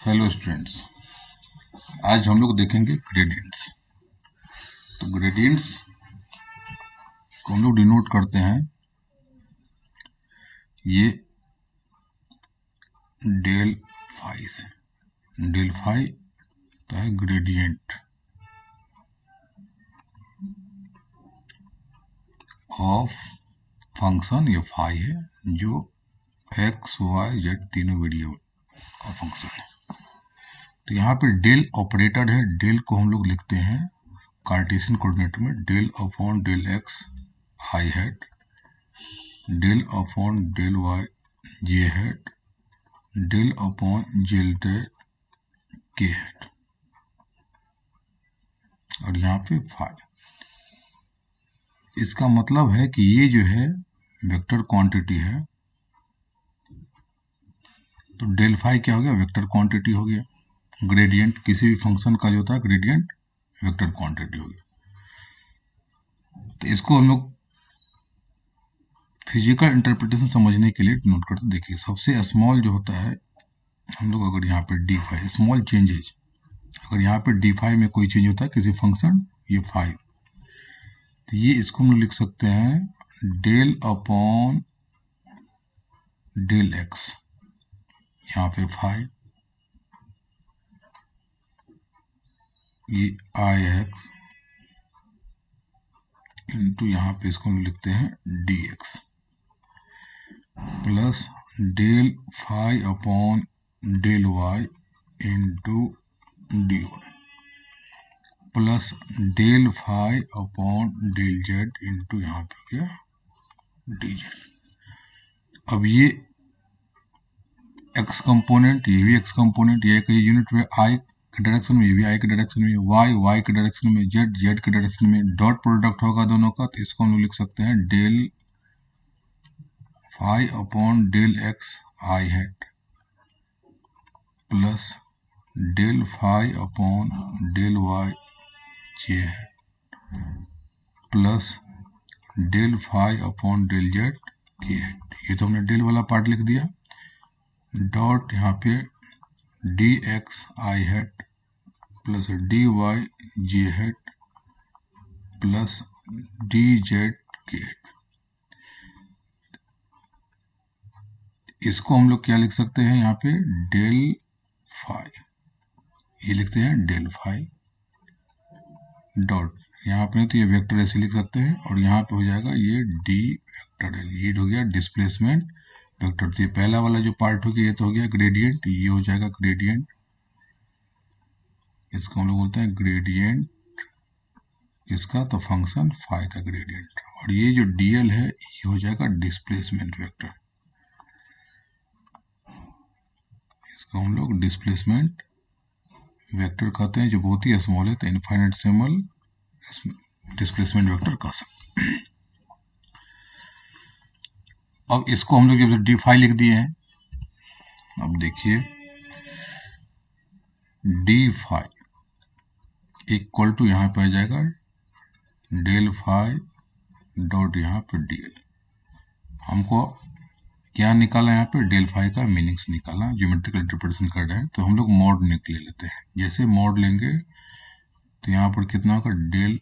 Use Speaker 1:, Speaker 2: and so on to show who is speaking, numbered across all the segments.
Speaker 1: Hello students, आज हम लोग देखेंगे ग्रेडियंट्स। तो ग्रेडियंट्स को हम लोग डिनोट करते हैं ये डेल फाई से। डेल फाई तो है ग्रेडियंट ऑफ फंक्शन, ये फाई है जो एक्स वाई जेड तीनों वेरिएबल का फंक्शन है। तो यहाँ पे डेल ऑपरेटर है। डेल को हम लोग लिखते हैं कार्टेशियन कोऑर्डिनेट में del upon del x i hat, del upon del y j hat, del upon z k hat, और यहाँ पे फाई। इसका मतलब है कि ये जो है वेक्टर क्वांटिटी है, तो डेल फाई क्या हो गया? वेक्टर क्वांटिटी हो गया। ग्रेडियंट किसी भी फंक्शन का जो होता है ग्रेडियंट वेक्टर क्वांटिटी हो गया। तो इसको हम लोग फिजिकल इंटरप्रिटेशन समझने के लिए नोट करते देखिए। सबसे स्मॉल जो होता है, हम लोग अगर यहाँ पे डी फाई स्मॉल चेंजेज, अगर यहाँ पे डी फाई में कोई चेंज होता है किसी फंक्शन, ये फाइव, तो ये इसको हम लोग लिख सकते हैं डेल अपॉन डेल एक्स, यहाँ पे फाइव, ये आई एक्स इंटू यहाँ पे इसको हम लिखते हैं d x, plus del phi upon del y into d y, plus del phi upon del z into यहाँ पे क्या डी जेड। अब ये एक्स कंपोनेंट, ये भी एक्स कंपोनेंट, ये कहीं यूनिट में आई के डायरेक्शन में, ये भी आई के डायरेक्शन में, वाई के डायरेक्शन में, जेड के डायरेक्शन में, डॉट प्रोडक्ट होगा दोनों का, तो इसको हम लोग लिख सकते हैं del phi upon del x i hat plus del phi upon del y j hat plus del phi upon del z k hat. ये तो हमने डेल वाला पार्ट लिख दिया, डॉट यहाँ पे D x i hat plus D Y j hat plus D Z k hat. इसको हम लोग क्या लिख सकते हैं यहाँ पे डेल फाई, ये लिखते हैं डेल फाई डॉट, यहाँ पे तो ये वेक्टर ऐसे लिख सकते हैं, और यहाँ पे हो जाएगा ये डी वेक्टर एल, ये हो गया डिस्प्लेसमेंट वेक्टर। तो ये पहला वाला जो पार्ट हो गया ये तो हो गया ग्रेडियंट, ये हो जाएगा ग्रेडियंट, इसको हम लोग बोलते हैं ग्रेडियंट इसका, तो फंक्शन फाई का ग्रेडियंट, और ये जो डीएल है ये हो जाएगा डिस्प्लेसमेंट वेक्टर, इसको हम लोग डिस्प्लेसमेंट वेक्टर कहते हैं, जो बहुत ही स्मॉल है, तो इनफाइनेटेसिमल डिस्प्लेसमेंट वेक्टर कह सकते हैं। अब इसको हम लोग जब डी फाई लिख दिए हैं, अब देखिए डी फाई इक्वल टू यहाँ पे आ जाएगा डेल फाई डॉट यहाँ पे डीएल। हमको क्या निकाला यहाँ पे? डेल फाई का मीनिंग्स निकाला, ज्योमेट्रिकल इंटरप्रिटेशन कर रहे हैं, तो हम लोग मॉड निकले लेते हैं। जैसे मॉड लेंगे तो यहाँ पर कितना होगा? डेल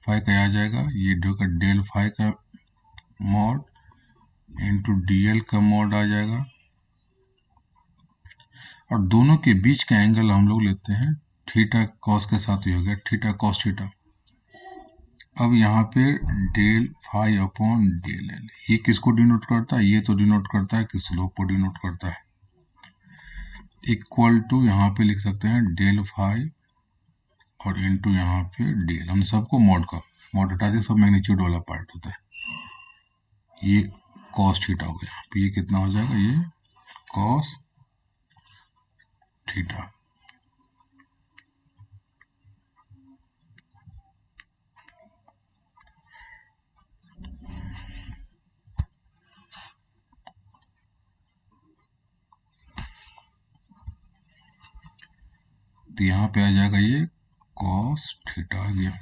Speaker 1: फाई का आ जाएगा, ये होगा डेल फाई का मॉड इंटू डीएल का मॉड आ जाएगा, और दोनों के बीच का एंगल हम लोग लेते हैं थीटा कॉस के साथ, ही हो गया थीटा कॉस थीटा। अब यहाँ पे del phi upon del l, ये किसको डिनोट करता है? ये तो डिनोट करता है कि स्लोप को डिनोट करता है। इक्वल टू यहाँ पे लिख सकते हैं डेल फाई और इनटू यहाँ पे डेल, हम सबको मॉड हटा दे, सब मैग्नीट्यूड वाला पार्ट होता है। ये कॉस थीटा हो गया, यहाँ पे ये कितना हो जाएगा? ये कॉस थीटा। तो यहाँ पे आ जाएगा ये कॉस थीटा आ गया।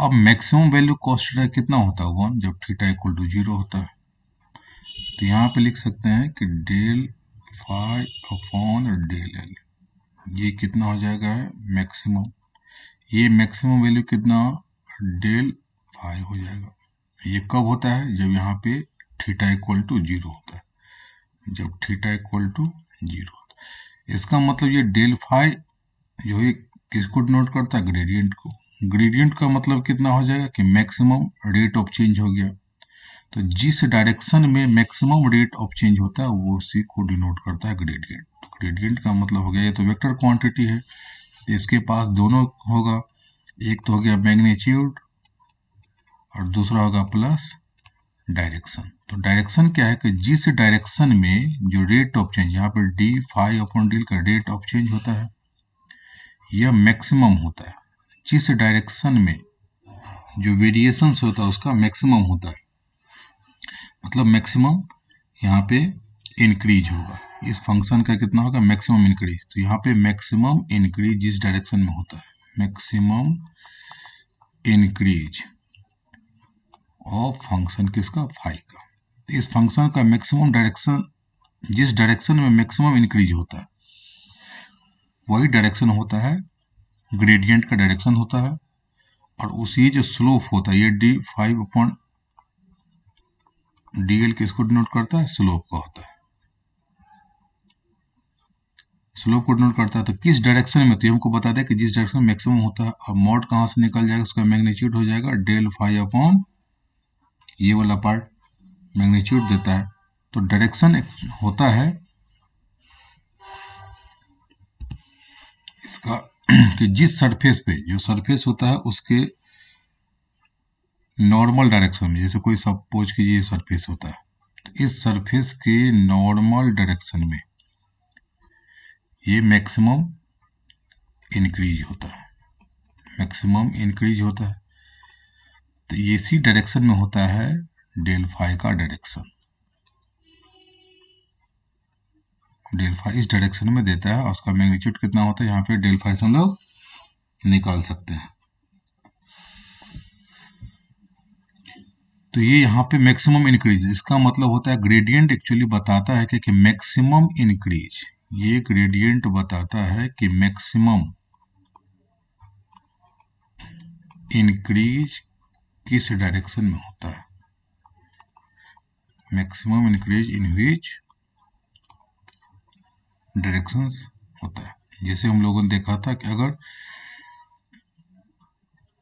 Speaker 1: अब मैक्सिमम वैल्यू कॉस थीटा कितना होता है? 1, जब थीटा इक्वल टू 0 होता है। तो यहाँ पे लिख सकते हैं कि del phi upon del l, ये कितना हो जाएगा है मैक्सिमम, ये मैक्सिमम वैल्यू कितना डेल फाई हो जाएगा। ये कब होता है जब यहाँ पे थीटा इक्वल टू जीरो होता है, जब थीटा इक्वल टू जीरो होता है। इसका मतलब ये डेल फाई जो है किसको डिनोट करता है, ग्रेडियंट को। ग्रेडियंट का मतलब कितना हो जाएगा कि मैक्सिमम रेट ऑफ चेंज हो गया, तो जिस डायरेक्शन में मैक्सिमम रेट ऑफ चेंज होता है वो उसी को डिनोट करता है ग्रेडियंट। तो ग्रेडियंट का मतलब हो गया, ये तो वेक्टर क्वांटिटी है, इसके पास दोनों होगा, एक तो हो गया मैग्नीट्यूड और दूसरा होगा प्लस डायरेक्शन। तो डायरेक्शन क्या है कि जिस डायरेक्शन में जो रेट ऑफ चेंज, यहाँ पर डी फाई अपॉन डी का रेट ऑफ चेंज होता है, यह मैक्सिमम होता है। जिस डायरेक्शन में जो वेरिएशन होता है उसका मैक्सिमम होता है, मतलब मैक्सिमम यहाँ पे इंक्रीज होगा। इस फंक्शन का कितना होगा, मैक्सिमम इंक्रीज। तो यहाँ पे मैक्सिमम इंक्रीज जिस डायरेक्शन में होता है, मैक्सिमम इंक्रीज ऑफ फंक्शन किसका, फाई का। तो इस फंक्शन का मैक्सिमम डायरेक्शन, जिस डायरेक्शन में मैक्सिमम इंक्रीज होता है वही डायरेक्शन होता है ग्रेडियंट का डायरेक्शन होता है, और उसी जो स्लोप होता है, ये D five upon D L किसको डिनोट करता है, स्लोप का होता है, स्लोप को डिनोट करता है। तो किस डायरेक्शन में, तो हमको बता दें कि जिस डायरेक्शन में मैक्सिमम होता है, अब मॉड कहाँ से निकल जाएगा, उसका मैग्नीट्यूड हो जाएगा डेल फाइव अपॉन ये वाला पार्ट मैग्नीट्यूड देता है। तो डायरेक्शन होता है इसका कि जिस सरफेस पे, जो सरफेस होता है उसके नॉर्मल डायरेक्शन में, जैसे कोई सपोज कीजिए सरफेस होता है, तो इस सरफेस के नॉर्मल डायरेक्शन में ये मैक्सिमम इंक्रीज होता है, मैक्सिमम इंक्रीज होता है। तो इसी डायरेक्शन में होता है डेल फाई का डायरेक्शन, डेल फाई इस डायरेक्शन में देता है और उसका मैग्नीट्यूड कितना होता है, यहाँ पे डेल फाई से हम लोग निकाल सकते हैं। तो ये यहाँ पे मैक्सिमम इंक्रीज, इसका मतलब होता है ग्रेडियंट एक्चुअली बताता है कि मैक्सिमम इंक्रीज, ये ग्रेडियंट बताता है कि मैक्सिमम इंक्रीज किस डायरेक्शन में होता है, maximum increase in which directions होता है। जैसे हम लोगों ने देखा था कि अगर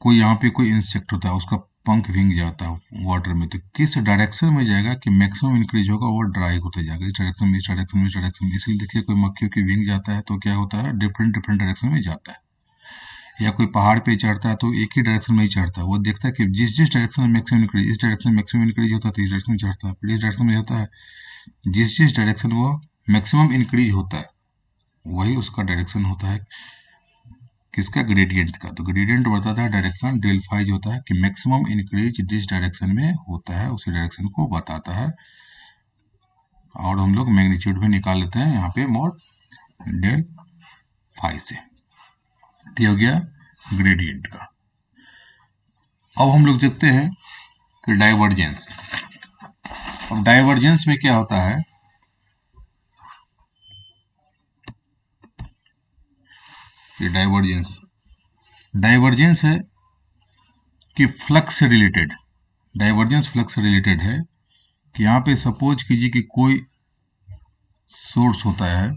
Speaker 1: कोई यहाँ पे कोई इंसेक्ट होता है, उसका पंख भींग जाता है वाटर में, तो किस डायरेक्शन में जाएगा कि मैक्सिमम इंक्रीज होगा, वो ड्राई होते जाएगा, इस डायरेक्शन में, इस डायरेक्शन में, इस डायरेक्शन में। इसलिए देखिए कोई मक्खियों की भींग जाता है तो क्या होता है, डिफरेंट डिफरेंट डायरेक्शन में जाता है। या कोई पहाड़ पे चढ़ता है तो एक ही डायरेक्शन में ही चढ़ता है, वो देखता है कि जिस जिस डायरेक्शन में मैक्सिमम इंक्रीज, इस डायरेक्शन में मैक्सिमम इंक्रीज होता है तो इस डायरेक्शन में चढ़ता है, फिर इस डायरेक्शन में होता है, जिस जिस डायरेक्शन वो मैक्सिमम इंक्रीज होता है वही उसका डायरेक्शन होता है किसका, ग्रेडियंट का। तो ग्रेडियंट बताता है डायरेक्शन, डेल फाई जो होता है कि मैक्सिमम इंक्रीज जिस डायरेक्शन में होता है उसी डायरेक्शन को बताता है। और हम लोग मैग्नीट्यूड भी निकाल लेते हैं यहाँ पे मॉड डेल फाई से। ये हो गया ग्रेडियंट का। अब हम लोग देखते हैं कि डाइवर्जेंस। अब डाइवर्जेंस में क्या होता है, ये डाइवर्जेंस, डाइवर्जेंस है कि फ्लक्स से रिलेटेड, डाइवर्जेंस फ्लक्स से रिलेटेड है कि यहाँ पे सपोज कीजिए कि कोई सोर्स होता है,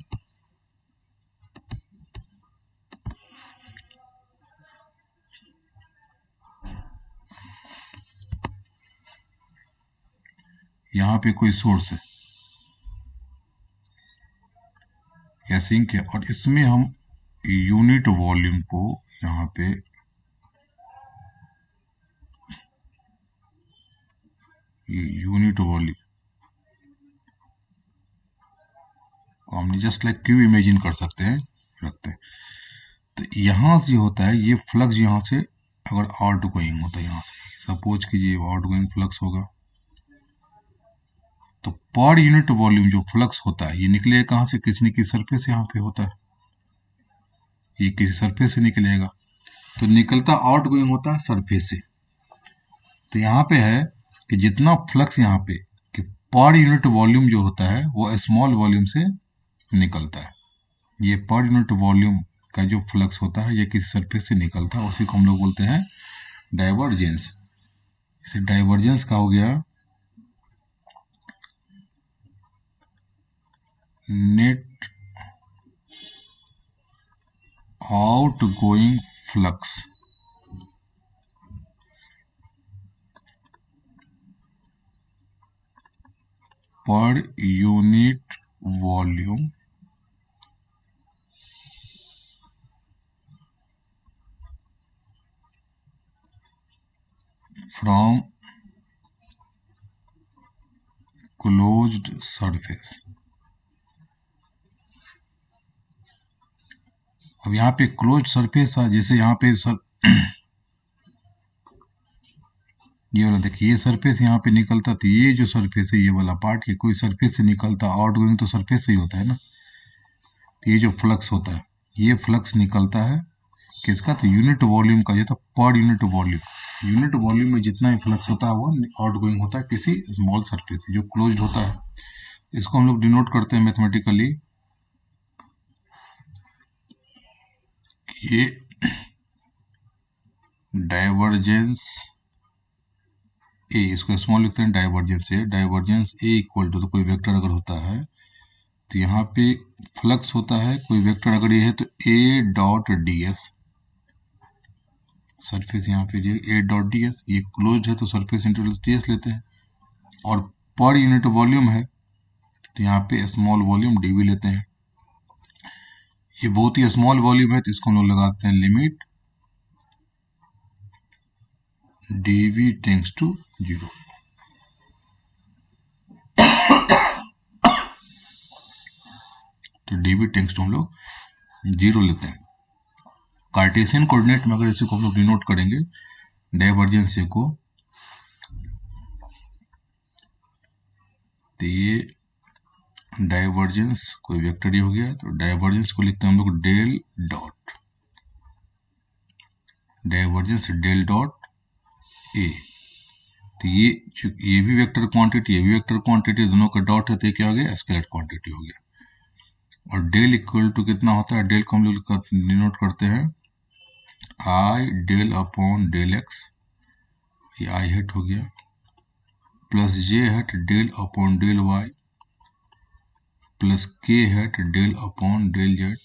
Speaker 1: यहाँ पे कोई सोर्स है या सिंक है, और इसमें हम यूनिट वॉल्यूम को यहाँ पे यूनिट वॉल्यूम को हमने जस्ट लाइक क्यू इमेजिन कर सकते हैं, रखते हैं। तो यहाँ से होता है ये फ्लक्स, यहाँ से अगर आउट गोइंग होता है, यहाँ से सपोज कीजिए आउट गोइंग फ्लक्स होगा, तो पर यूनिट वॉल्यूम जो फ्लक्स होता है ये निकलेगा कहाँ से, किसी न किसी सरफेस यहाँ पे होता है, ये किसी सरफेस से निकलेगा, तो निकलता आउट गोइंग होता है सरफेस से। तो यहाँ पे है कि जितना फ्लक्स यहाँ पे कि पर यूनिट वॉल्यूम जो होता है वो स्मॉल वॉल्यूम से निकलता है। ये पर यूनिट वॉल्यूम का जो फ्लक्स होता है ये किसी सरफेस से निकलता है, उसी को हम लोग बोलते हैं डाइवर्जेंस। इसे डाइवर्जेंस का हो गया net out going flux. Per unit volume from closed surface. अब यहाँ पे क्लोज्ड सरफेस था, जैसे यहाँ पे ये वाला देखिए, ये सरफेस यहाँ पे निकलता, तो ये जो सरफेस है ये वाला पार्ट, ये कोई सरफेस से निकलता, आउट गोइंग तो सरफेस से ही होता है ना। ये जो फ्लक्स होता है, ये फ्लक्स निकलता है किसका, तो यूनिट वॉल्यूम का। ये तो per unit volume, unit volume में जितना भी फ्लक्स होता है वो आउट गोइंग होता है किसी स्मॉल सरफेस से जो क्लोज्ड होता है। इसको हम लोग डिनोट करते हैं मैथमेटिकली, ये डाइवर्जेंस ए, इसको स्मॉल लिखते हैं divergence A. Divergence A equal to, तो कोई वेक्टर अगर होता है तो यहाँ पे फ्लक्स होता है, कोई वेक्टर अगर ये है तो ए डॉट डी एस, सरफेस यहाँ पे ए डॉट डी एस, ये क्लोज है तो सरफेस इंटू डी एस लेते हैं। और पर यूनिट वॉल्यूम है तो यहाँ पे स्मॉल वॉल्यूम डी वी लेते हैं। ये बहुत ही स्मॉल वॉल्यूम है तो इसको हम लोग लगाते हैं limit d v tends to 0। तो डी वी टेंड्स टू हम लोग 0 लेते हैं। कार्टेशियन कोऑर्डिनेट में अगर इसी को हम लोग डिनोट करेंगे डाइवर्जेंस ए को, तो ये डाइवर्जेंस कोई वेक्टर ही हो गया, तो डाइवर्जेंस को लिखते हैं हम लोग del dot, divergence del dot A. तो ये भी वेक्टर क्वांटिटी, ये भी वेक्टर क्वांटिटी, दोनों का डॉट है तो क्या हो गया, स्केलर क्वांटिटी हो गया। और डेल इक्वल टू कितना होता है, डेल को हम लोग डिनोट करते हैं i del upon del x, ये आई हेट हो गया, plus j hat del upon del y, plus k hat del upon del z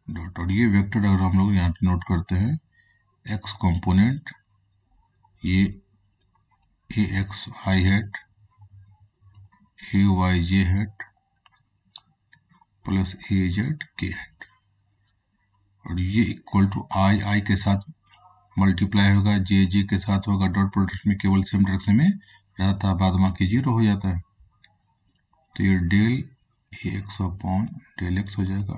Speaker 1: dot. और ये वेक्टर अगर हम लोग यहाँ नोट करते हैं, एक्स कंपोनेंट ये a x i hat, a y j hat, plus a z k hat, और ये इक्वल टू आई आई के साथ मल्टीप्लाई होगा, जे जे के साथ होगा, डॉट प्रोडक्ट में केवल सेम डायरेक्शन में रहता है, बाद बाकी 0 हो जाता है। तो ये del a x upon del x हो जाएगा,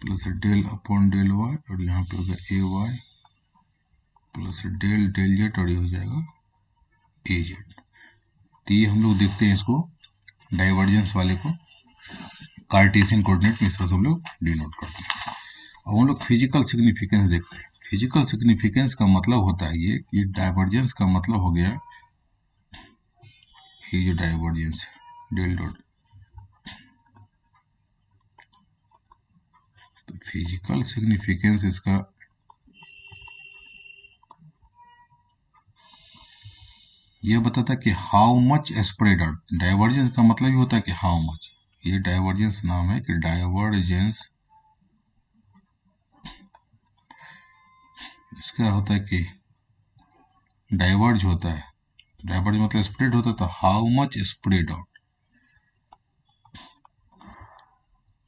Speaker 1: plus del upon del y, और यहाँ पे होगा a y, plus del del z, और ये हो जाएगा ए जेड। तो ये हम लोग देखते हैं इसको डाइवर्जेंस वाले को कार्टेशियन कोऑर्डिनेट में इस तरह से हम लोग डिनोट करते हैं। अब हम लोग फिजिकल सिग्निफिकेंस देखते हैं। फिजिकल सिग्निफिकेंस का मतलब होता है ये डाइवर्जेंस का मतलब हो गया, ये जो डाइवर्जेंस है डेल डॉट, तो फिजिकल सिग्निफिकेंस इसका ये बताता है कि how much spread out. Divergence का मतलब ही होता है कि हाउ मच, ये डाइवर्जेंस नाम है कि डाइवर्जेंस इसका होता है कि डाइवर्ज होता है, डाइवर्ज मतलब स्प्रेड होता है, तो how much spread out,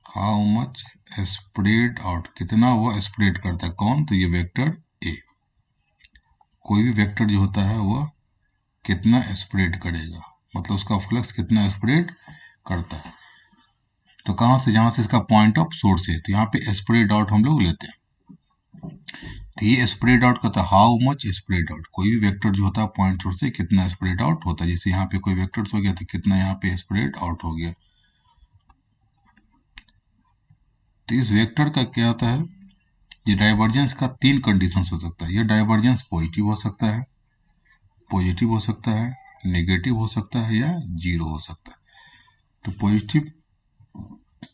Speaker 1: how much spread out, कितना वो स्प्रेड करता है, कौन, तो ये वेक्टर ए। कोई भी वेक्टर जो होता है वह कितना स्प्रेड करेगा, मतलब उसका फ्लक्स कितना स्प्रेड करता है। तो कहाँ से, जहाँ से इसका पॉइंट ऑफ सोर्स है, तो यहाँ पे स्प्रेड आउट हम लोग लेते हैं। तो ये स्प्रेड आउट करता है हाउ मच स्प्रेड आउट, कोई भी वेक्टर जो होता है पॉइंट सोर्स से कितना स्प्रेड आउट होता है। जैसे यहाँ पे कोई वेक्टर हो गया तो कितना यहाँ पे स्प्रेड आउट हो गया। तो इस वेक्टर का क्या होता है, ये डाइवर्जेंस का 3 कंडीशंस हो सकता है। ये डाइवर्जेंस पॉजिटिव हो सकता है, नेगेटिव हो सकता है, या 0 हो सकता है। तो पॉजिटिव,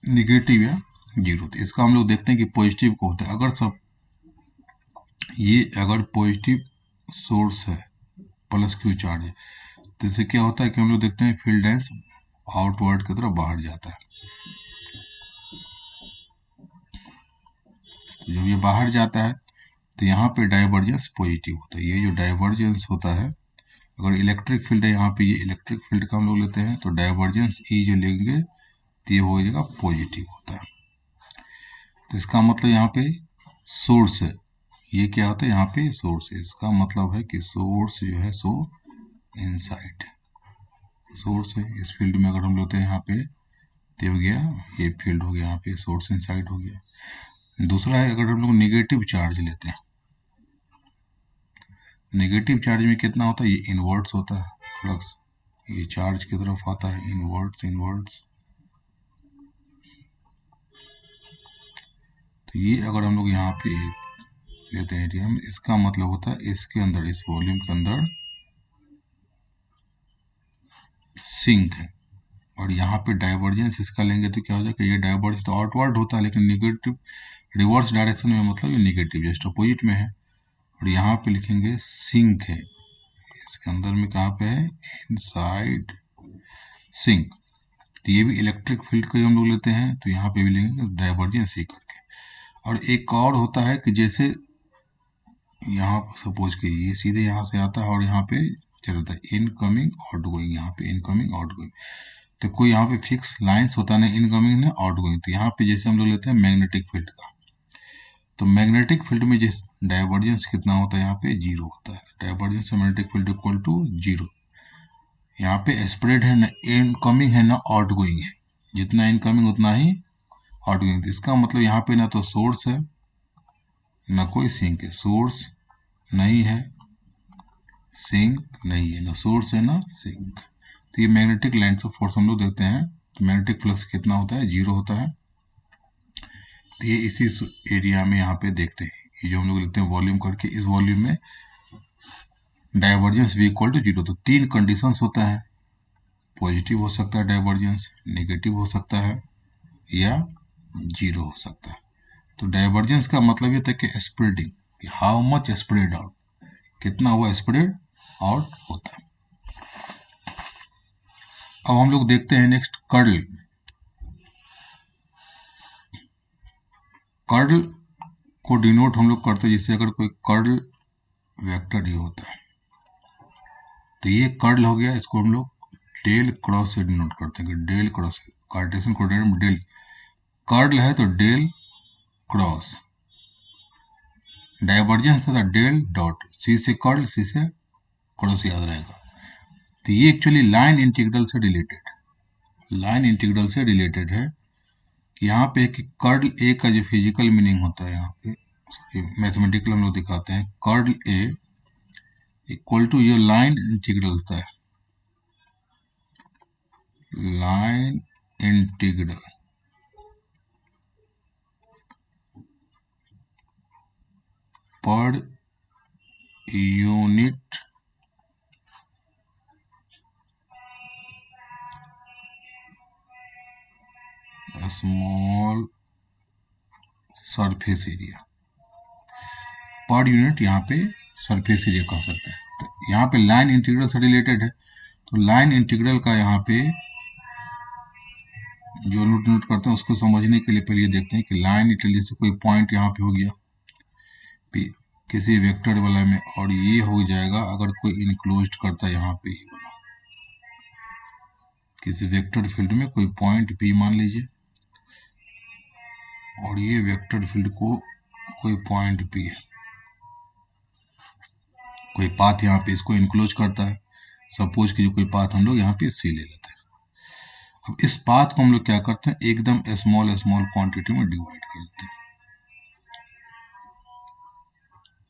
Speaker 1: निगेटिव या जीरो। तो इसका हम लोग देखते हैं कि पॉजिटिव को होता है अगर सब ये अगर पॉजिटिव सोर्स है प्लस क्यू चार्ज है तो इससे क्या होता है कि हम लोग देखते हैं फील्ड लाइंस आउटवर्ड की तरफ बाहर जाता है। जब ये बाहर जाता है तो यहाँ पे डाइवर्जेंस पॉजिटिव होता है। ये जो डाइवर्जेंस होता है, अगर इलेक्ट्रिक फील्ड है यहाँ पे, ये इलेक्ट्रिक फील्ड का हम लोग लेते हैं तो डाइवर्जेंस ई जो लेंगे तो ये हो जाएगा पॉजिटिव होता है। तो इसका मतलब यहाँ पे सोर्स है, ये क्या होता है यहाँ पे सोर्स है। इसका मतलब है कि सोर्स जो है सो इनसाइड सोर्स है। इस फील्ड में अगर हम लेते हैं यहाँ पे तो हो गया, ये फील्ड हो गया यहाँ पे, सोर्स इनसाइड हो गया। दूसरा है अगर हम लोग नेगेटिव चार्ज लेते हैं, नेगेटिव चार्ज में कितना होता है, ये इनवर्ट्स होता है फ्लक्स, ये चार्ज की तरफ आता है इनवर्ट्स इनवर्ट्स। तो ये अगर हम लोग यहाँ पे लेते हैं एरिया में, इसका मतलब होता है इसके अंदर, इस वॉल्यूम के अंदर सिंक है। और यहाँ पे डाइवर्जेंस इसका लेंगे तो क्या हो जाएगा, ये डाइवर्जेंस तो आउटवर्ड होता है लेकिन नेगेटिव रिवर्स डायरेक्शन में, मतलब ये नेगेटिव जस्ट अपोजिट में है। और यहाँ पे लिखेंगे सिंक है, इसके अंदर में कहाँ पे है, इनसाइड सिंक। तो ये भी इलेक्ट्रिक फील्ड को ही हम लोग लेते हैं तो यहाँ पे भी लेंगे डाइवर्जेंस ही करके। और एक और होता है कि जैसे यहाँ सपोज कि ये सीधे यहाँ से आता है और यहाँ पे चलता है इनकमिंग आउट गोइंग, यहाँ पे इनकमिंग आउट गोइंग। तो कोई यहाँ पे फिक्स लाइंस होता है ना इनकमिंग ना आउट गोइंग। तो यहाँ पे जैसे हम लोग लेते हैं मैग्नेटिक फील्ड का, तो मैग्नेटिक फील्ड में जिस डाइवर्जेंस कितना होता है यहाँ पे जीरो होता है। Divergence magnetic field equal to zero. यहाँ पे स्प्रेड है ना इनकमिंग है ना आउट गोइंग है, जितना इनकमिंग उतना ही आउट गोइंग। इसका मतलब यहाँ पे ना तो सोर्स है ना कोई सिंक है, सोर्स नहीं है सिंक नहीं है, ना सोर्स है ना सिंक। तो ये मैग्नेटिक लाइन से फोर्स हम लोग देखते हैं तो मैग्नेटिक फ्लक्स कितना होता है, जीरो होता है। तो ये इसी एरिया में यहाँ पे देखते हैं, ये जो हम लोग लिखते हैं वॉल्यूम करके, इस वॉल्यूम में डाइवर्जेंस भी इक्वल टू जीरो। तो तीन कंडीशंस होता है, पॉजिटिव हो सकता है डाइवर्जेंस, नेगेटिव हो सकता है या जीरो हो सकता है। तो डाइवर्जेंस का मतलब ये था कि spreading, how much spread out, कितना हुआ स्प्रेड आउट होता है। अब हम लोग देखते हैं नेक्स्ट कर्ल। कर्ल को डिनोट हम लोग करते हैं, जैसे अगर कोई कर्ल वेक्टर ये होता है तो ये कर्ल हो गया, इसको हम लोग डेल क्रॉस से डिनोट करते हैं। डेल क्रॉस, कार्टेशियन कोऑर्डिनेट में डेल, कर्ल है तो डेल क्रॉस, डाइवर्जेंस था डेल डॉट, सी से कर्ल सी से क्रॉस याद रहेगा। तो ये एक्चुअली लाइन इंटीग्रल से रिलेटेड, लाइन इंटीग्रल से रिलेटेड है। यहाँ पे कि कर्ल ए का जो फिजिकल मीनिंग होता है, यहाँ पे मैथमेटिकल हम लोग दिखाते हैं, कर्ल ए इक्वल टू ये लाइन इंटीग्रल होता है, line integral per unit small surface area, per unit यहाँ पे सरफेस एरिया कह सकते हैं। तो यहाँ पे लाइन इंटीग्रल से रिलेटेड है, तो लाइन इंटीग्रल का यहाँ पे जो नोट करते हैं उसको समझने के लिए पहले देखते हैं कि लाइन इंटीग्रल, जैसे कोई पॉइंट यहाँ पे हो गया किसी वेक्टर वाला में, और ये हो जाएगा अगर कोई इनक्लोज्ड करता है यहाँ पे, किसी वेक्टर फील्ड में कोई पॉइंट P मान लीजिए, और ये वेक्टर फील्ड को कोई पॉइंट P है, कोई पाथ यहाँ पे इसको इनक्लोज करता है। सपोज कि जो कोई पाथ हम लोग यहाँ पे C ले लेते हैं। अब इस पाथ को हम लोग क्या करते हैं, एकदम स्मॉल स्मॉल क्वांटिटी में डिवाइड कर देते हैं।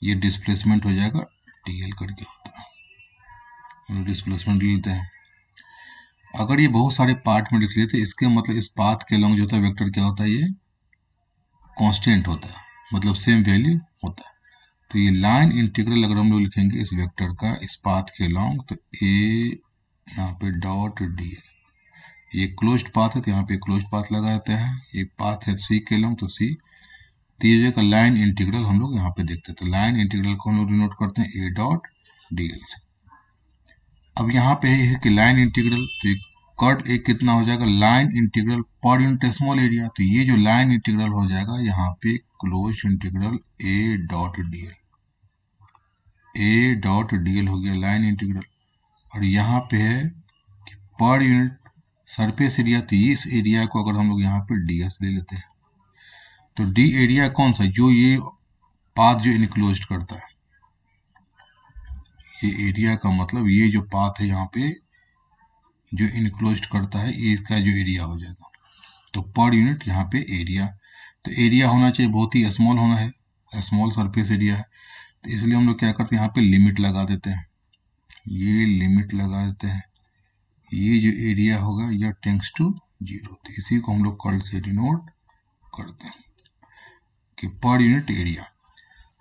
Speaker 1: ये डिस्प्लेसमेंट हो जाएगा dl करके होता है, हम डिस्प्लेसमेंट लेते हैं। अगर ये बहुत सारे पार्ट में लिख लेते हैं, इसके मतलब इस पाथ के लॉन्ग जो होता है वेक्टर क्या होता है, ये कांस्टेंट होता है, मतलब सेम वैल्यू होता है। तो ये लाइन इंटीग्रल अगर हम लोग लिखेंगे इस वेक्टर का इस पाथ के लॉन्ग, तो ए यहाँ पे डॉट dl, ये क्लोज्ड पाथ है तो यहाँ पे क्लोज्ड पाथ लगा देते हैं। ये पाथ है सी के लॉन्ग तो सी। तो ये जगह लाइन इंटीग्रल हम लोग यहाँ पे देखते हैं, तो लाइन इंटीग्रल को हम लोग डिनोट करते हैं ए डॉट डीएल से। अब यहाँ पे है कि लाइन इंटीग्रल, तो कर्ड एक कितना हो जाएगा, line integral per unit small area. तो ये जो लाइन इंटीग्रल हो जाएगा यहाँ पे क्लोज इंटीग्रल ए डॉट डीएल, ए डॉट डीएल हो गया लाइन इंटीग्रल। और यहाँ पे है पर यूनिट सरफेस एरिया, तो इस एरिया को अगर हम लोग यहाँ पे डीएस ले लेते हैं, तो डी एरिया कौन सा, जो ये पाथ जो इनक्लोज करता है, ये एरिया का मतलब ये जो पाथ है यहाँ पे जो इनक्लोज करता है, ये इसका जो एरिया हो जाएगा। तो पर यूनिट यहाँ पे एरिया, तो एरिया होना चाहिए बहुत ही स्मॉल होना है, स्मॉल सरफेस एरिया है। तो इसलिए हम लोग क्या करते हैं, यहाँ पे लिमिट लगा देते हैं, ये लिमिट लगा देते हैं। ये जो एरिया होगा यह टेंड्स टू 0, तो इसी को हम लोग कर्ल से डिनोट करते हैं कि पर यूनिट एरिया।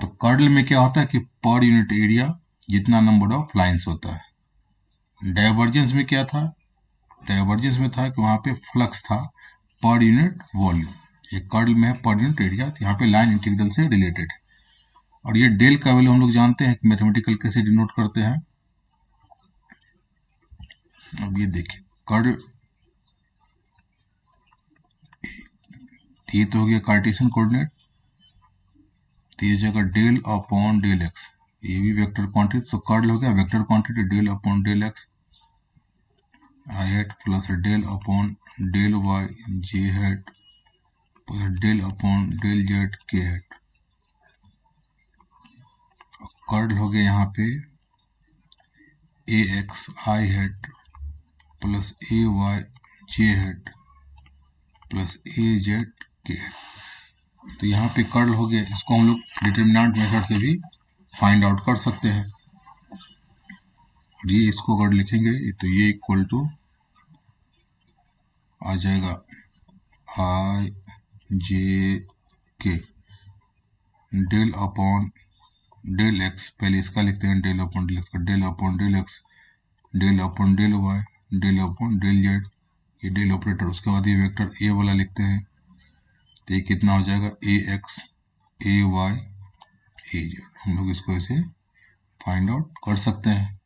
Speaker 1: तो कर्ल में क्या होता है कि पर यूनिट एरिया जितना नंबर ऑफ लाइंस होता है। डाइवर्जेंस में क्या था, डाइवर्जेंस में था कि वहाँ पे फ्लक्स था पर यूनिट वॉल्यूम। ये कर्ल में है पर यूनिट एरिया, तो यहाँ पे लाइन इंटीग्रल से रिलेटेड है। और ये डेल का वैल्यू हम लोग जानते हैं कि मैथमेटिकल कैसे डिनोट करते हैं। अब ये देखिए कर्ल, ये तो हो गया कार्टेशियन कोऑर्डिनेट, तो ये जगह डेल अपॉन डेल एक्स, ये भी वेक्टर क्वांटिटी, तो कर्ल हो गया vector quantity del upon del x i head plus del upon del y j head plus del upon del z k head. Curl हो गया यहाँ पे a x i head plus a y j head plus a z k head. तो यहाँ पे curl हो गया, इसको हम लोग डिटर्मिनेंट मेथड से भी फाइंड आउट कर सकते हैं। और ये इसको अगर लिखेंगे तो ये इक्वल टू आ जाएगा आई जे के डेल अपॉन डेल एक्स, पहले इसका लिखते हैं डेल अपॉन डेल एक्स का, del upon del x del upon del y del upon del z, ये डेल ऑपरेटर। उसके बाद ये वेक्टर ए वाला लिखते हैं, तो ये कितना हो जाएगा ए एक्स ए वाई ए जेड। हम लोग इसको ऐसे फाइंड आउट कर सकते हैं।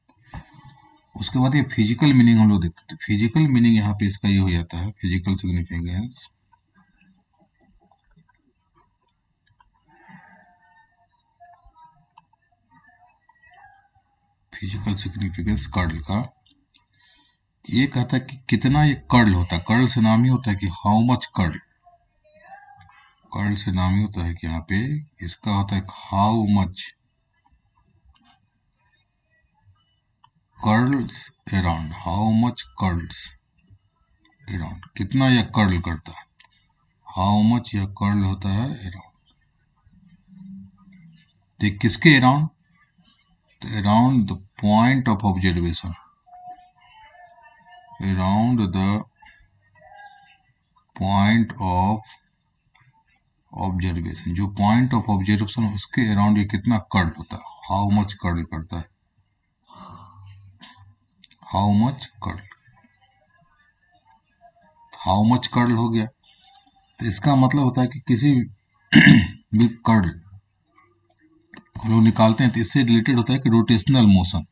Speaker 1: उसके बाद ये फिजिकल मीनिंग हम लोग देखते हैं, तो फिजिकल मीनिंग यहाँ पे इसका ये हो जाता है, physical significance, physical significance curl का ये कहता है कि कितना ये कर्ल होता है। कर्ल से नाम ही होता है कि हाउ मच कर्ल, कर्ल से नाम ही होता है कि यहाँ पे इसका होता है how much curls around, how much curls around, कितना यह कर्ल करता है, हाउ मच यह कर्ल होता है अराउंड। तो किसके अराउंड, तो around the point of observation, around the point of observation, जो पॉइंट ऑफ ऑब्जर्वेशन उसके अराउंड ये कितना कर्ल होता है, हाउ मच कर्ल करता है, how much curl, how much curl हो गया। तो इसका मतलब होता है कि किसी भी कर्ल हम लोग निकालते हैं तो इससे रिलेटेड होता है कि रोटेशनल मोशन,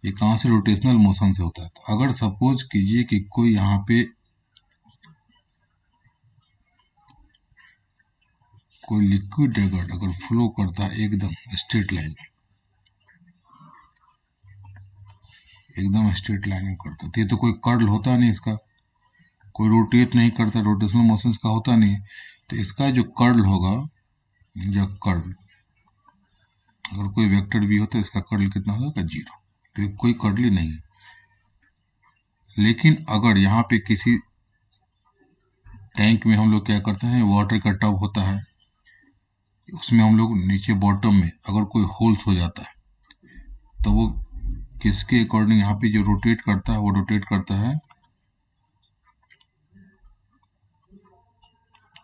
Speaker 1: ये कहाँ से, रोटेशनल मोशन से होता है। तो अगर सपोज कीजिए कि कोई यहाँ पे कोई लिक्विड अगर फ्लो करता है एकदम स्ट्रेट लाइन में, एकदम स्ट्रेट लाइन में करता है, तो कोई कर्ल होता नहीं इसका, कोई रोटेट नहीं करता, रोटेशनल मोशन का होता नहीं। तो इसका जो कर्ल होगा, या कर्ल अगर कोई वेक्टर भी होता है, इसका कर्ल कितना होगा 0, क्योंकि कोई कर्ल ही नहीं है। लेकिन अगर यहाँ पे किसी टैंक में हम लोग क्या करते हैं, वाटर का टब होता है, उसमें हम लोग नीचे बॉटम में अगर कोई होल्स हो जाता है, तो वो किसके अकॉर्डिंग यहाँ पे जो रोटेट करता है, वो रोटेट करता है,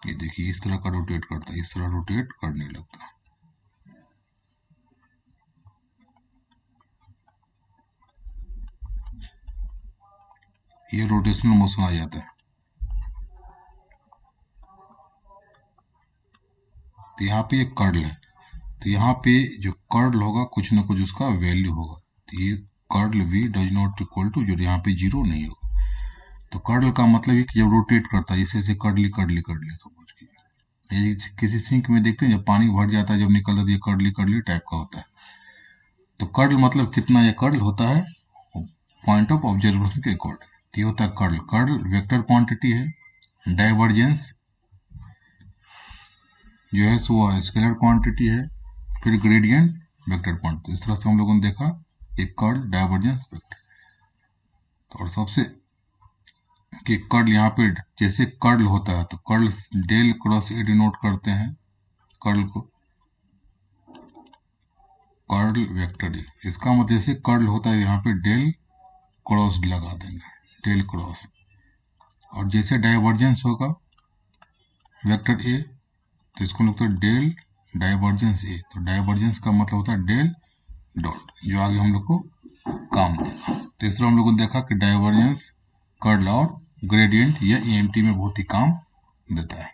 Speaker 1: ये देखिए इस तरह का रोटेट करता है, इस तरह रोटेट करने लगता है। ये रोटेशनल मोशन आ जाता है। तो यहाँ पे ये कर्ल है, तो यहाँ पे जो कर्ल होगा कुछ ना कुछ उसका वैल्यू होगा। तो ये curl v does not equal to 0, यहाँ पे 0 नहीं होगा। तो कर्ल का मतलब है कि जब रोटेट करता है जैसे कर्ली कर्ली कर्ली, समझ लीजिए ये किसी सिंक में देखते हैं जब पानी भर जाता है जब निकलता है तो ये कर्ली कर्ली टाइप का होता है। तो कर्ल मतलब कितना ये कर्ल होता है पॉइंट ऑफ ऑब्जर्वेशन के अकॉर्डिंग। तो ये होता है कर्ल। कर्ल वेक्टर क्वांटिटी है। डाइवर्जेंस जो है सो स्केलर क्वांटिटी है। फिर ग्रेडियंट वेक्टर क्वांटिटी। इस तरह से हम लोगों ने देखा एक कर्ल, डाइवर्जेंस, वेक्टर। और सबसे कि कर्ल यहाँ पे जैसे कर्ल होता है तो curl del cross A denote करते हैं कर्ल को, कर्ल वेक्टर ए। इसका मतलब जैसे कर्ल होता है यहाँ पे डेल क्रॉस लगा देंगे, डेल क्रॉस। और जैसे डाइवर्जेंस होगा वेक्टर ए तो इसको लिखते हैं डेल डाइवर्जेंस ए। तो डाइवर्जेंस का मतलब होता है डेल डॉट, जो आगे हम लोग को काम देगा। तीसरा हम लोगों ने देखा कि डाइवर्जेंस, कर्ल और ग्रेडियंट यह ईएमटी में बहुत ही काम देता है।